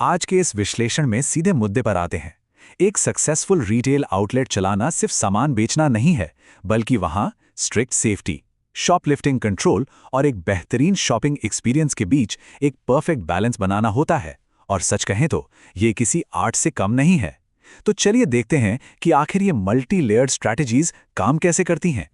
आज के इस विश्लेषण में सीधे मुद्दे पर आते हैं। एक सक्सेसफुल रिटेल आउटलेट चलाना सिर्फ सामान बेचना नहीं है, बल्कि वहां स्ट्रिक्ट सेफ्टी, शॉपलिफ्टिंग कंट्रोल और एक बेहतरीन शॉपिंग एक्सपीरियंस के बीच एक परफेक्ट बैलेंस बनाना होता है। और सच कहें तो ये किसी आर्ट से कम नहीं है। तो चलिए देखते हैं कि आखिर ये मल्टी लेयर्ड स्ट्रैटेजीज काम कैसे करती हैं।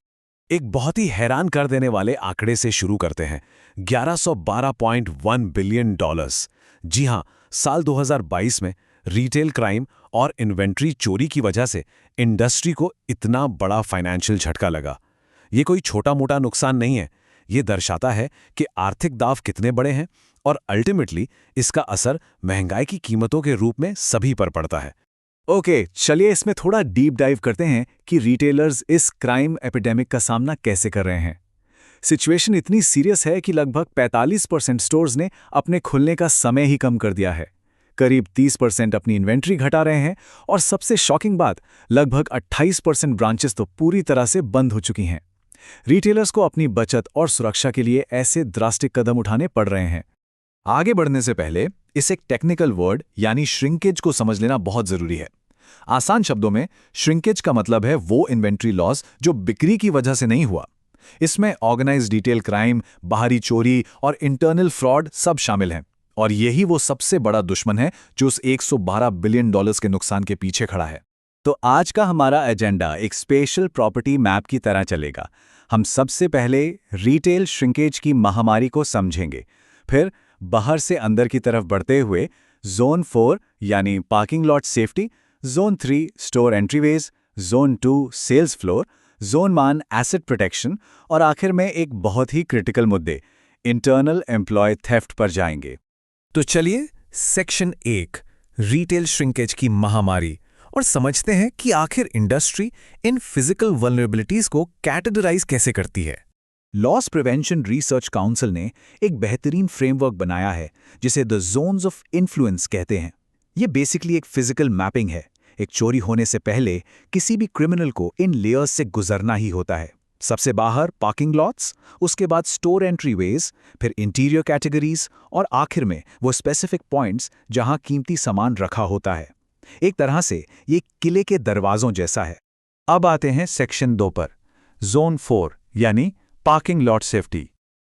एक बहुत ही हैरान कर देने वाले आंकड़े से शुरू करते हैं। 1112.1 बिलियन डॉलर्स। जी हां, साल 2022 में रिटेल क्राइम और इन्वेंट्री चोरी की वजह से इंडस्ट्री को इतना बड़ा फाइनेंशियल झटका लगा। ये कोई छोटा मोटा नुकसान नहीं है। ये दर्शाता है कि आर्थिक दाव कितने बड़े हैं और अल्टीमेटली इसका असर महंगाई की कीमतों के रूप में सभी पर पड़ता है। ओके, चलिए इसमें थोड़ा डीप डाइव करते हैं कि रिटेलर्स इस क्राइम एपिडेमिक का सामना कैसे कर रहे हैं। सिचुएशन इतनी सीरियस है कि लगभग 45% स्टोर्स ने अपने खुलने का समय ही कम कर दिया है। करीब 30% अपनी इन्वेंट्री घटा रहे हैं और सबसे शॉकिंग बात, लगभग 28% ब्रांचेस तो पूरी तरह से बंद हो चुकी हैं। रिटेलर्स को अपनी बचत और सुरक्षा के लिए ऐसे ड्रास्टिक कदम उठाने पड़ रहे हैं। आगे बढ़ने से पहले इस एक टेक्निकल वर्ड यानी श्रिंकेज को समझ लेना बहुत जरूरी है। आसान शब्दों में श्रिंकेज का मतलब है वो इन्वेंट्री लॉस जो बिक्री की वजह से नहीं हुआ। इसमें ऑर्गेनाइज्ड डिटेल क्राइम, बाहरी चोरी और इंटरनल फ्रॉड सब शामिल हैं। और यही वो सबसे बड़ा दुश्मन है जो उस 112 बिलियन डॉलर्स के नुकसान के पीछे खड़ा है। तो आज का हमारा एजेंडा एक स्पेशल प्रॉपर्टी मैप की तरह चलेगा। हम सबसे पहले रिटेल श्रिंकेज की महामारी को समझेंगे, फिर बाहर से अंदर की तरफ बढ़ते हुए जोन 4 यानी parking lot safety, zone 3 store entryways, zone 2 sales floor, zone 1 asset protection और आखिर में एक बहुत ही क्रिटिकल मुद्दे इंटरनल एम्प्लॉय थेफ्ट पर जाएंगे। तो चलिए सेक्शन 1 रिटेल श्रिंकेज की महामारी और समझते हैं कि आखिर इंडस्ट्री इन फिजिकल वल्नरेबिलिटीज को कैटेगराइज कैसे करती है। लॉस प्रिवेंशन रिसर्च काउंसिल ने एक बेहतरीन फ्रेमवर्क बनाया है जिसे द जोन्स ऑफ इन्फ्लुएंस कहते हैं। ये बेसिकली एक फिजिकल मैपिंग है। एक चोरी होने से पहले किसी भी क्रिमिनल को इन लेयर्स से गुजरना ही होता है। सबसे बाहर पार्किंग लॉट्स, उसके बाद स्टोर एंट्रीवेज, फिर इंटीरियर कैटेगरीज और आखिर में वो स्पेसिफिक पॉइंट्स जहां कीमती सामान रखा होता है। एक तरह से ये किले के दरवाजों जैसा है। अब आते हैं सेक्शन 2 पर, जोन 4 यानी parking lot safety.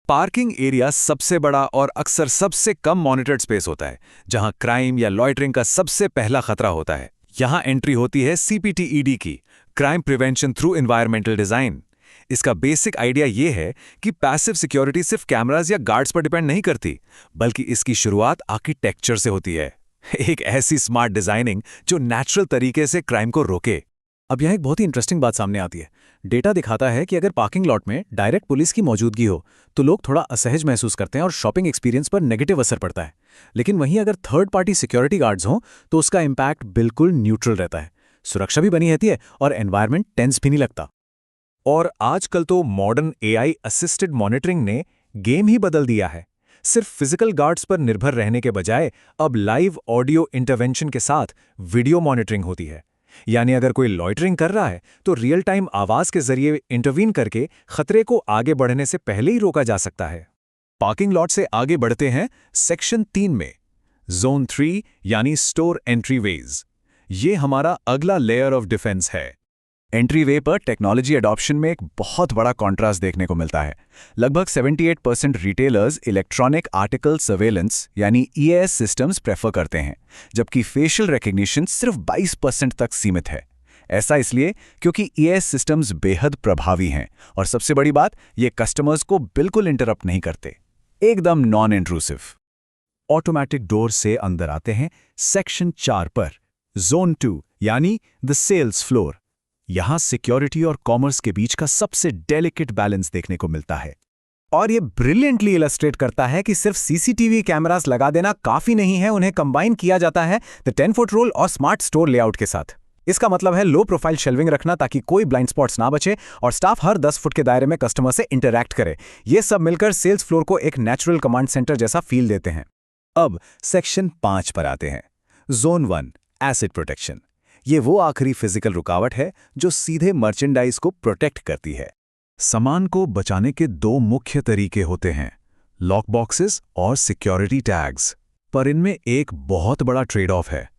Parking area सबसे बड़ा और अक्सर सबसे कम मॉनिटर्ड स्पेस होता है, जहां क्राइम या लॉइटरिंग का सबसे पहला खतरा होता है। यहां एंट्री होती है CPTED की, crime prevention through environmental design. इसका बेसिक आइडिया यह है कि पैसिव सिक्योरिटी सिर्फ कैमरास या गार्ड्स पर डिपेंड नहीं करती, बल्कि इसकी शुरुआत आर्किटेक्चर से होती है। एक ऐसी स्मार्ट डिजाइनिंग जो नेचुरल तरीके से क्राइम को रोके। अब यह एक बहुत ही इंटरेस्टिंग बात सामने आती है। डेटा दिखाता है कि अगर पार्किंग लॉट में डायरेक्ट पुलिस की मौजूदगी हो तो लोग थोड़ा असहज महसूस करते हैं और शॉपिंग एक्सपीरियंस पर नेगेटिव असर पड़ता है। लेकिन वहीं अगर थर्ड पार्टी सिक्योरिटी गार्ड्स हों तो उसका इम्पैक्ट बिल्कुल न्यूट्रल रहता है। सुरक्षा भी बनी रहती है और एनवायरनमेंट टेंस भी नहीं लगता। और आजकल तो मॉडर्न AI असिस्टेड मॉनिटरिंग ने गेम ही बदल दिया है। सिर्फ फिजिकल गार्ड्स पर निर्भर रहने के बजाय अब लाइव ऑडियो इंटरवेंशन के साथ वीडियो मॉनिटरिंग होती है। यानी अगर कोई लॉइटरिंग कर रहा है तो रियल टाइम आवाज के जरिए इंटरवीन करके खतरे को आगे बढ़ने से पहले ही रोका जा सकता है। पार्किंग लॉट से आगे बढ़ते हैं सेक्शन 3 में, जोन 3 यानी स्टोर एंट्रीवेज। ये हमारा अगला लेयर ऑफ डिफेंस है। एंट्रीवे पर टेक्नोलॉजी अडॉप्शन में एक बहुत बड़ा कॉन्ट्रास्ट देखने को मिलता है। लगभग 78% रिटेलर्स इलेक्ट्रॉनिक आर्टिकल सर्वेलेंस यानी EAS सिस्टम्स प्रेफर करते हैं, जबकि फेशियल रिकग्निशन सिर्फ 22% तक सीमित है। ऐसा इसलिए क्योंकि EAS सिस्टम्स बेहद प्रभावी हैं और सबसे बड़ी बात, ये कस्टमर्स को बिल्कुल इंटरप्ट नहीं करते, एकदम नॉन इंट्रूसिव। ऑटोमेटिक डोर से अंदर आते हैं सेक्शन 4 पर, जोन 2 यानी द सेल्स फ्लोर। यहां सिक्योरिटी और कॉमर्स के बीच का सबसे डेलिकेट बैलेंस देखने को मिलता है। और ये ब्रिलियंटली इलस्ट्रेट करता है कि सिर्फ CCTV कैमरास लगा देना काफी नहीं है, उन्हें कंबाइन किया जाता है द 10 फुट रूल और स्मार्ट स्टोर लेआउट के साथ। इसका मतलब है लो प्रोफाइल शेल्विंग रखना ताकि कोई ब्लाइंड स्पॉट्स ना बचे और स्टाफ हर 10 फुट के दायरे में कस्टमर से इंटरैक्ट करे। ये सब मिलकर सेल्स फ्लोर को एक नेचुरल कमांड सेंटर जैसा फील देते हैं। अब सेक्शन 5 पर आते हैं, जोन 1 एसेट प्रोटेक्शन। ये वो आखिरी फिजिकल रुकावट है जो सीधे मर्चेंडाइज को प्रोटेक्ट करती है। सामान को बचाने के 2 मुख्य तरीके होते हैं, लॉक बॉक्सेस और सिक्योरिटी टैग्स। पर इनमें एक बहुत बड़ा ट्रेड ऑफ है।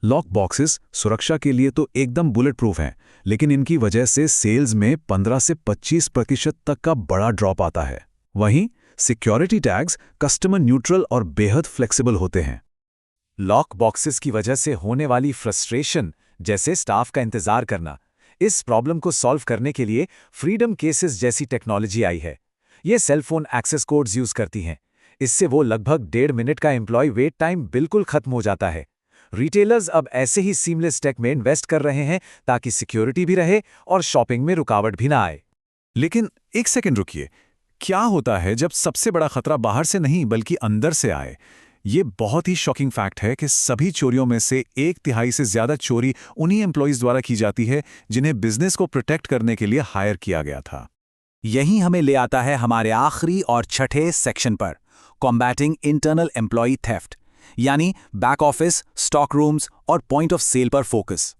लॉक बॉक्सेस सुरक्षा के लिए तो एकदम बुलेट प्रूफ हैं, लेकिन इनकी वजह से सेल्स में 15 से 25% तक का बड़ा ड्रॉप आता है। वहीं सिक्योरिटी टैग्स कस्टमर न्यूट्रल और बेहद फ्लेक्सिबल होते हैं। लॉक बॉक्सेस की वजह से होने वाली फ्रस्ट्रेशन, जैसे स्टाफ का इंतजार करना, इस प्रॉब्लम को सॉल्व करने के लिए फ्रीडम केसेस जैसी टेक्नोलॉजी आई है। ये सेलफोन एक्सेस कोड्स यूज करती हैं। इससे वो लगभग 1.5 मिनट का एम्प्लॉय वेट टाइम बिल्कुल खत्म हो जाता है। रिटेलर्स अब ऐसे ही सीमलेस टेक में इन्वेस्ट कर रहे हैं ताकि सिक्योरिटी भी रहे और शॉपिंग में रुकावट भी ना आए। लेकिन एक सेकंड रुकिए, क्या होता है जब सबसे बड़ा खतरा बाहर से नहीं बल्कि अंदर से आए? ये बहुत ही शॉकिंग फैक्ट है कि सभी चोरियों में से 1/3 से ज्यादा चोरी उन्हीं एम्प्लॉइज द्वारा की जाती है जिन्हें बिजनेस को प्रोटेक्ट करने के लिए हायर किया गया था। यही हमें ले आता है हमारे आखिरी और छठे सेक्शन पर, कॉम्बैटिंग इंटरनल एम्प्लॉय थेफ्ट, यानी बैक ऑफिस, स्टॉक रूम्स और पॉइंट ऑफ सेल पर फोकस।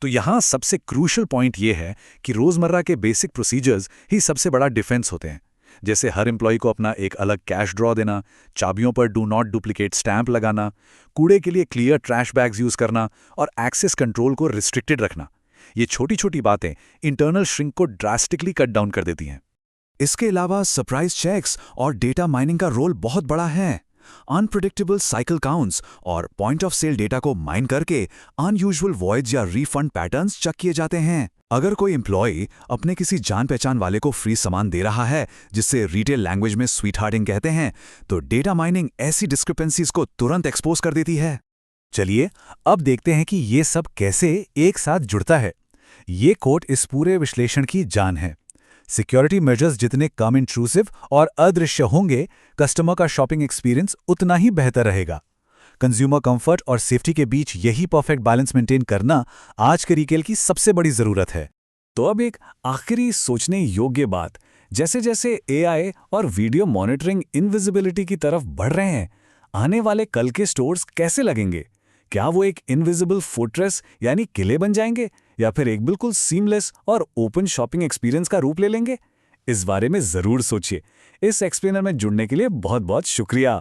तो यहाँ सबसे क्रूशल पॉइंट ये है कि रोजमर्रा के बेसिक प्रोसीजर्स ही सबसे बड़ा डिफेंस होते हैं। जैसे हर एम्प्लॉय को अपना एक अलग कैश ड्रॉ देना, चाबियों पर डू नॉट डुप्लीकेट स्टैंप लगाना, कूड़े के लिए क्लियर ट्रैश बैग्स यूज करना और एक्सेस कंट्रोल को रिस्ट्रिक्टेड रखना। ये छोटी छोटी बातें इंटरनल श्रिंक को ड्रास्टिकली कट डाउन कर देती हैं। इसके अलावा सरप्राइज चेक्स और डेटा माइनिंग का रोल बहुत बड़ा है। अनप्रेडिक्टेबल साइकिल काउंट्स और पॉइंट ऑफ सेल डेटा को माइन करके अनयूजुअल वॉइड्स या रिफंड पैटर्न्स चेक किए जाते हैं। अगर कोई एम्प्लॉय अपने किसी जान पहचान वाले को फ्री सामान दे रहा है, जिससे रिटेल लैंग्वेज में स्वीट हार्टिंग कहते हैं, तो डेटा माइनिंग ऐसी डिस्क्रिपेंसीज को तुरंत एक्सपोज कर देती है। चलिए अब देखते हैं कि ये सब कैसे एक साथ जुड़ता है। ये कोड इस पूरे विश्लेषण की जान है। सिक्योरिटी मेजर्स जितने कम इंट्रूसिव और अदृश्य होंगे, कस्टमर का शॉपिंग एक्सपीरियंस उतना ही बेहतर रहेगा। कंज्यूमर कंफर्ट और सेफ्टी के बीच यही परफेक्ट बैलेंस मेंटेन करना आज के रिटेल की सबसे बड़ी जरूरत है। तो अब एक आखिरी सोचने योग्य बात, जैसे जैसे एआई और वीडियो मॉनिटरिंग इनविजिबिलिटी की तरफ बढ़ रहे हैं, आने वाले कल के स्टोर्स कैसे लगेंगे? क्या वो एक इनविजिबल फोर्ट्रेस यानी किले बन जाएंगे, या फिर एक बिल्कुल सीमलेस और ओपन शॉपिंग एक्सपीरियंस का रूप ले लेंगे? इस बारे में जरूर सोचिए। इस एक्सप्लेनर में जुड़ने के लिए बहुत बहुत शुक्रिया।